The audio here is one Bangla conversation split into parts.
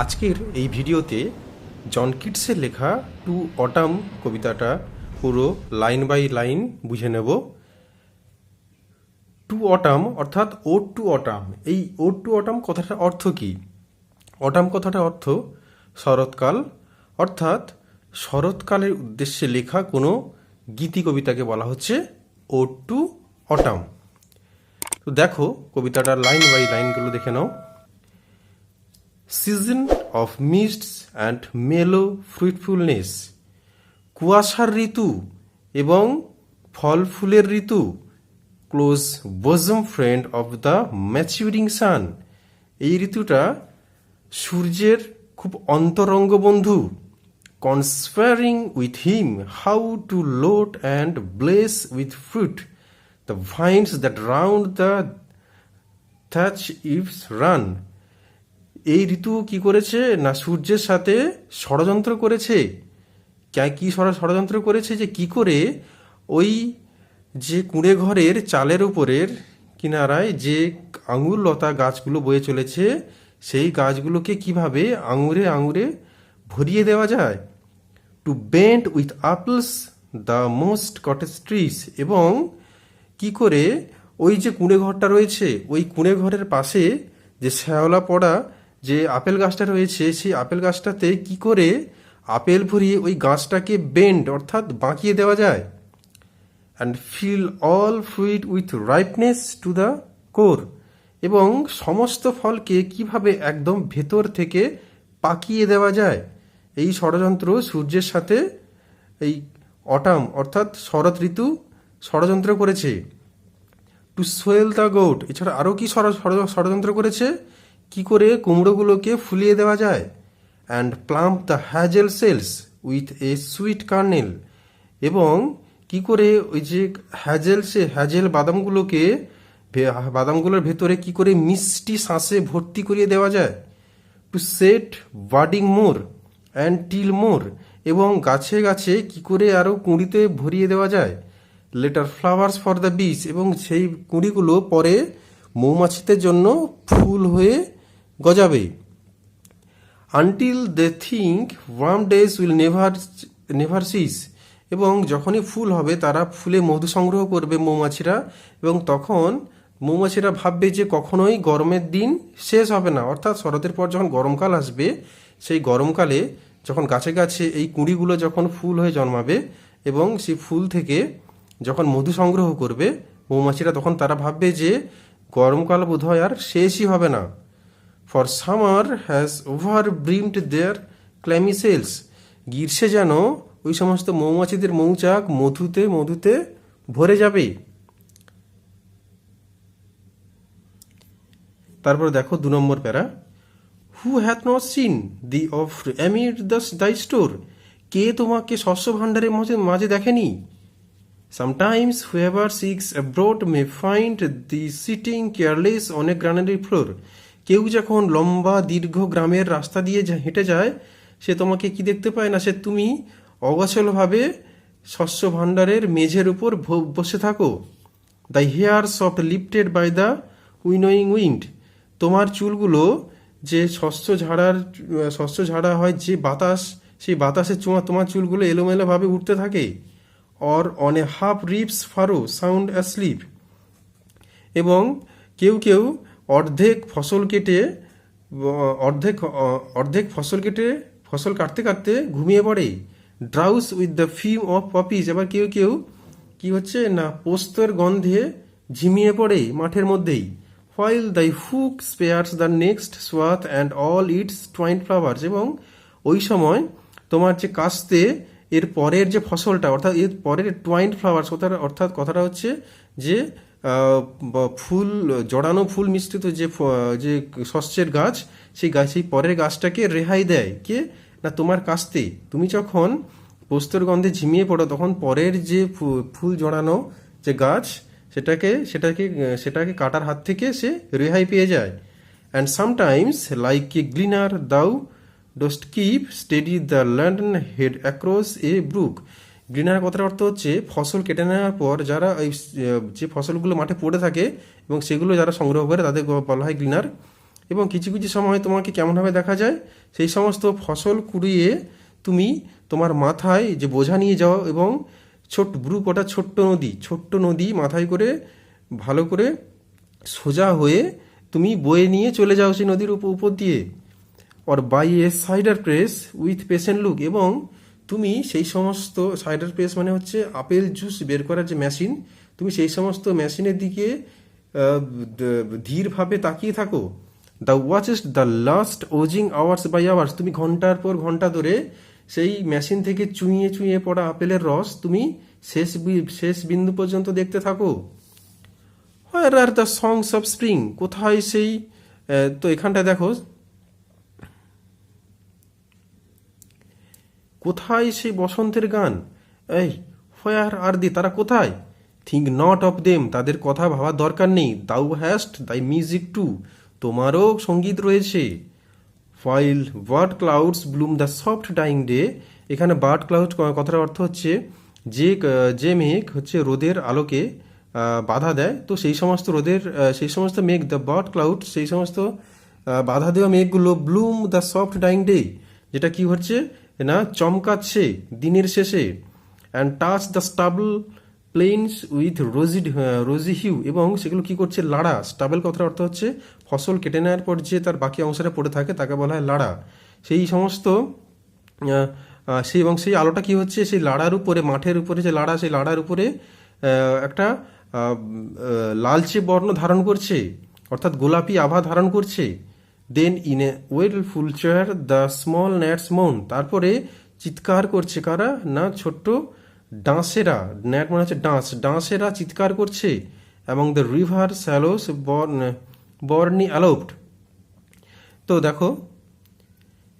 আজকের এই ভিডিওতে জন কিটসের লেখা টু অটাম কবিতাটা পুরো লাইন বাই লাইন বুঝে নেব। টু অটাম অর্থাৎ ওড টু অটাম, এই ওড টু অটাম কথাটার অর্থ কী? অটাম কথাটার অর্থ শরৎকাল, অর্থাৎ শরৎকালের উদ্দেশ্যে লেখা কোনো গীতি কবিতাকে বলা হচ্ছে ওড টু অটাম। তো দেখো কবিতাটার লাইন বাই লাইনগুলো দেখে নাও। Season of mists and mellow fruitfulness, কুয়াশার ঋতু এবং ফল ফুলের ঋতু, close bosom friend of the maturing sun, এই ঋতুটা সূর্যের খুব অন্তরঙ্গ বন্ধু। Conspiring with him how to load and bless with fruit the vines that round the thatch eaves run. এই ঋতু কি করেছে না সূর্যের সাথে ষড়যন্ত্র করেছে। কি ষড়যন্ত্র করেছে যে কি করে ওই যে কুঁড়ে ঘরের চালের উপরের কিনারায় যে আঙুর লতা গাছগুলো বয়ে চলেছে সেই গাছগুলোকে কিভাবে আঙুরে আঙুরে ভরিয়ে দেওয়া যায়। To bend with apples the most cottage trees, এবং কি করে ওই যে কুঁড়ে ঘরটা রয়েছে ওই কুঁড়ে ঘরের পাশে যে শ্যাওলা পড়া যে আপেল গাছটা রয়েছে সেই আপেল গাছটাতে কি করে আপেল ভরিয়ে ওই গাছটাকে বেন্ড অর্থাৎ বাঁকিয়ে দেওয়া যায়। And fill all fruit with ripeness to the core, এবং সমস্ত ফলকে কিভাবে একদম ভেতর থেকে পাকিয়ে দেওয়া যায়। এই ষড়যন্ত্র সূর্যের সাথে এই অটাম অর্থাৎ শরৎ ঋতু ষড়যন্ত্র করেছে। টু সোয়েল দ্য গোট, এছাড়া আরও কি ষড়যন্ত্র করেছে, কি করে কুমড়োগুলোকে ফুলিয়ে দেওয়া যায়। And plump the hazel shells with a sweet kernel, এবং কি করে ওই যে হ্যাজেল বাদামগুলোর ভেতরে কি করে মিষ্টি শাঁসে ভর্তি করিয়ে দেওয়া যায়। To set budding more and till more, এবং গাছে গাছে কি করে আরও কুঁড়িতে ভরিয়ে দেওয়া যায়। Later flowers for the beech, এবং সেই কুঁড়িগুলো পরে মৌমাছিদের জন্য ফুল হয়ে গজাবে। Until they think warm days will never cease, এবং যখনই ফুল হবে তারা ফুলে মধু সংগ্রহ করবে মৌমাছিরা, এবং তখন মৌমাছিরা ভাববে যে কখনোই গরমের দিন শেষ হবে না, অর্থাৎ শরতের পর যখন গরমকাল আসবে সেই গরমকালে যখন গাছে গাছে এই কুঁড়িগুলো যখন ফুল হয়ে জন্মাবে এবং সেই ফুল থেকে যখন মধু সংগ্রহ করবে মৌমাছিরা, তখন তারা ভাববে যে গরমকাল বোধহয় আর শেষই হবে না। For summer has over brimmed their clammy cells, গ্রীষ্মে যেন ওই সমস্ত মৌমাছিদের মৌচাক মধুতে মধুতে ভরে যাবে। তারপর দেখো 2 number para. Who hath not seen thee of amid thy store, কে তোমাকে শস্য ভাণ্ডারের মাঝে দেখেনি। Sometimes whoever seeks abroad may find the sitting careless on a granary floor, কেউ যখন লম্বা দীর্ঘ গ্রামের রাস্তা দিয়ে হেঁটে যায় সে তোমাকে কি দেখতে পায় না, সে তুমি অগোছলভাবে শস্য ভাণ্ডারের মেঝের উপর বসে থাকো। The hair soft lifted by the winnowing wind, তোমার চুলগুলো যে শস্য ঝাড়া হয় যে বাতাস, সেই বাতাসের তোমার চুলগুলো এলোমেলোভাবে উঠতে থাকে। Or on a half reaped furrow sound asleep, এবং কেউ কেউ অর্ধেক ফসল কেটে ফসল কাটতে কাটতে ঘুমিয়ে পড়ে। ড্রাউস উইথ দ্য ফিম অফ পপিজ, আবার কেউ কেউ কি হচ্ছে না পোস্তর গন্ধে ঝিমিয়ে পড়ে মাঠের মধ্যেই। While the hook spares the next swath and all its twined flowers, এবং ওই সময় তোমার যে কাস্তে এর পরের যে ফসলটা অর্থাৎ এর পরের টুয়াইন্ট ফ্লাওয়ার্স অর্থাৎ কথাটা হচ্ছে যে ফুল জড়ানো ফুল মিশ্রিত যে শস্যের গাছ, সেই পরের গাছটাকে রেহাই দেয় কে না তোমার কাস্তে। তুমি যখন পোস্তর গন্ধে ঝিমিয়ে পড়ো তখন পরের যে ফুল জড়ানো যে গাছ সেটাকে কাটার হাত থেকে সে রেহাই পেয়ে যায়। And sometimes like a gleaner thou dost keep steady the laden head across a brook. Gleaner কথার অর্থ হচ্ছে ফসল কেটে নেওয়ার পর যারা যে ফসলগুলো মাঠে পড়ে থাকে এবং সেগুলো যারা সংগ্রহ করে তাদের বলা হয় গ্লিনার। এবং কিছু কিছু সময় তোমাকে কেমনভাবে দেখা যায়, সেই সমস্ত ফসল কুড়িয়ে তুমি তোমার মাথায় যে বোঝা নিয়ে যাও এবং ব্রুক, ওটা ছোট্ট নদী মাথায় করে ভালো করে সোজা হয়ে তুমি বয়ে নিয়ে চলে যাও সেই নদীর উপর দিয়ে। Or by a cider press with patient look, এবং তুমি সেই সমস্ত সাইডার প্রেস মানে হচ্ছে আপেল জুস বের করার যে মেশিন, তুমি সেই সমস্ত মেশিনের দিকে ধীরভাবে তাকিয়ে থাকো। The watches the last oozing hours by hours, তুমি ঘন্টার পর ঘন্টা ধরে সেই মেশিন থেকে চুইয়ে চুইয়ে পড়া আপেলের রস তুমি শেষ বিন্দু পর্যন্ত দেখতে থাকো। Where are the songs of spring, কোথায় সেই, তো এখানটা দেখো, কোথায় সেই বসন্তের গান, এই হোয়ার আর দি, তারা কোথায়? থিঙ্ক নট অফ দেম, তাদের কথা ভাবার দরকার নেই। দাউ হ্যাস্ট দাই মিউজিক টু, তোমারও সঙ্গীত রয়েছে। While barred clouds bloom the soft dying day, এখানে বার্ড ক্লাউড কথার অর্থ হচ্ছে যে মেঘ হচ্ছে রোদের আলোকে বাধা দেয়, তো সেই সমস্ত মেঘ, দ্য বার্ড ক্লাউড, সেই সমস্ত বাধা দেওয়া মেঘগুলো, bloom the soft dying day, যেটা কি হচ্ছে না চমকাচ্ছে দিনের শেষে। And touch the stubble plains with rosy hue, এবং সেগুলো কি করছে লাড়া। স্টাবল কথার অর্থ হচ্ছে ফসল কেটে নেওয়ার পর যে তার বাকি অংশটা পড়ে থাকে তাকে বলা হয় লাড়া। সেই সমস্ত সেই আলোটা কি হচ্ছে সেই লাড়ার উপরে, মাঠের উপরে যে লাড়া, সেই লাড়ার উপরে একটা লালচে বর্ণ ধারণ করছে, অর্থাৎ গোলাপি আভা ধারণ করছে। Then in a wailful choir the small gnats মৌন, তারপরে চিৎকার করছে কারা না ছোট্ট ডাঁসেরা, ন্যাট মানে হচ্ছে ডাঁসেরা চিৎকার করছে। এবং দ্য রিভার স্যালোস বর্নি অ্যালোপড, তো দেখো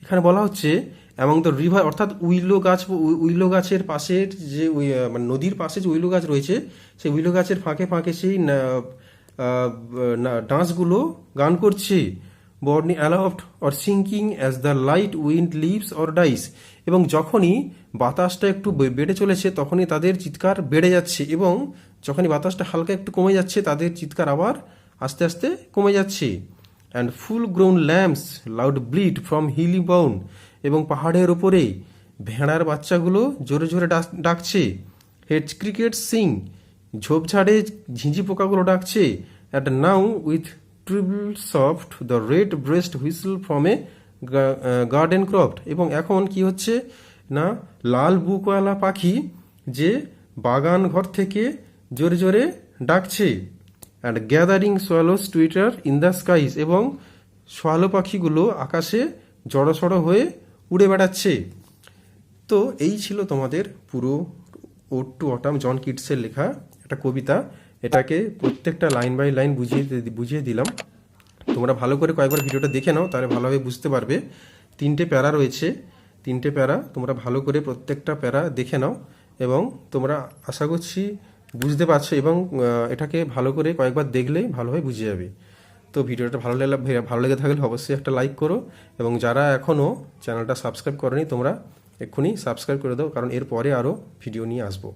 এখানে বলা হচ্ছে এবং দ্য রিভার, অর্থাৎ উইলো গাছের পাশের যে মানে নদীর পাশে যে উইলো গাছ রয়েছে, সেই উইলো গাছের ফাঁকে ফাঁকে সেই ডান্সগুলো গান করছে। Borne aloft or sinking as the light wind lives or dies, এবং যখনই বাতাসটা একটু বেড়ে চলেছে তখনই তাদের চিৎকার বেড়ে যাচ্ছে, এবং যখনই বাতাসটা হালকা একটু কমে যাচ্ছে তাদের চিৎকার আবার আস্তে আস্তে কমে যাচ্ছে। And full grown lambs loud bleat from hilly bourn, এবং পাহাড়ের ওপরে ভেড়ার বাচ্চাগুলো জোরে জোরে ডাকছে। হেড ক্রিকেট সিং, ঝোপঝাড়ে ঝিঁঝি পোকাগুলো ডাকছে। And now with treble soft the red breast whistle from a garden croft, এবং এখন কি হচ্ছে না লাল বুকওয়ালা পাখি যে বাগান ঘর থেকে জোরে জোরে ডাকছে। And gathering swallows twitter in the skies, এবং সোয়ালো পাখিগুলো আকাশে জড়সড় হয়ে উড়ে বেড়াচ্ছে। তো এই ছিল তোমাদের পুরো ওড টু অটাম জন কিটসের লেখা একটা কবিতা। এটাকে প্রত্যেকটা লাইন বাই লাইন বুঝিয়ে দিলাম। তোমরা ভালো করে কয়েকবার ভিডিওটা দেখে নাও, তাহলে ভালোভাবে বুঝতে পারবে। 3টে প্যারা রয়েছে, 3টে প্যারা তোমরা ভালো করে প্রত্যেকটা প্যারা দেখে নাও, এবং তোমরা আশা করছি বুঝতে পারছো, এবং এটাকে ভালো করে কয়েকবার দেখলেই ভালোভাবে বুঝে যাবে। তো ভিডিওটা ভালো লেগে থাকলে অবশ্যই একটা লাইক করো, এবং যারা এখনও চ্যানেলটা সাবস্ক্রাইব করোনি তোমরা এক্ষুনি সাবস্ক্রাইব করে দাও, কারণ এরপরে আরও ভিডিও নিয়ে আসবো।